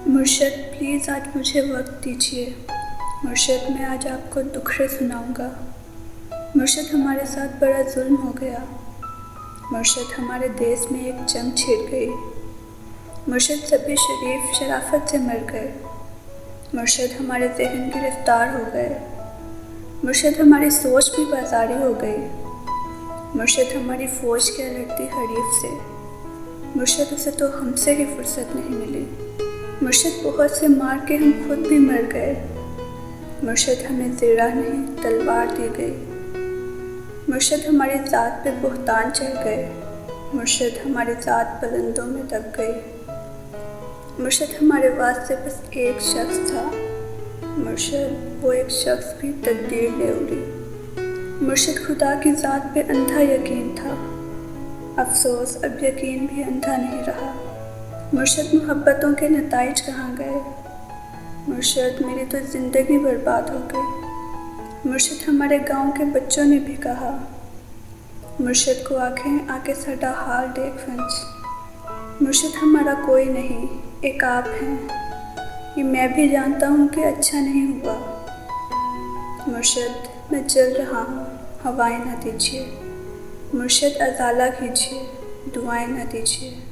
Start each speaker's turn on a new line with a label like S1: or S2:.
S1: مرشد پلیز آج مجھے وقت دیجیے۔ مرشد میں آج آپ کو دکھڑے سناؤں گا۔ مرشد ہمارے ساتھ بڑا ظلم ہو گیا۔ مرشد ہمارے دیس میں ایک جنگ چھڑ گئی۔ مرشد سبھی شریف شرافت سے مر گئے۔ مرشد ہمارے ذہن گرفتار ہو گئے۔ مرشد ہماری سوچ بھی بازاری ہو گئی۔ مرشد ہماری فوج کیا لڑتی حریف سے۔ مرشد اسے تو ہم سے ہی فرصت نہیں ملی۔ مرشد بہت سے مار کے ہم خود بھی مر گئے۔ مرشد ہمیں زیرہ نہیں تلوار دی گئی۔ مرشد ہماری ذات پہ بہتان چڑھ گئے۔ مرشد ہماری ذات بلندوں میں دب گئی۔ مرشد ہمارے واسطے بس ایک شخص تھا۔ مرشد وہ ایک شخص بھی تقدیر لے اڑی۔ مرشد خدا کی ذات پہ اندھا یقین تھا۔ افسوس اب یقین بھی اندھا نہیں رہا۔ مرشد محبتوں کے نتائج کہاں گئے؟ مرشد میری تو زندگی برباد ہو گئی۔ مرشد ہمارے گاؤں کے بچوں نے بھی کہا۔ مرشد کو آ کے ساڈا حال دیکھ ونج۔ مرشد ہمارا کوئی نہیں، ایک آپ ہیں۔ یہ میں بھی جانتا ہوں کہ اچھا نہیں ہوا۔ مرشد میں جل رہا ہوں، ہوائیں نہ دیجیے۔ مرشد ازالہ کیجیے، دعائیں نہ دیجیے۔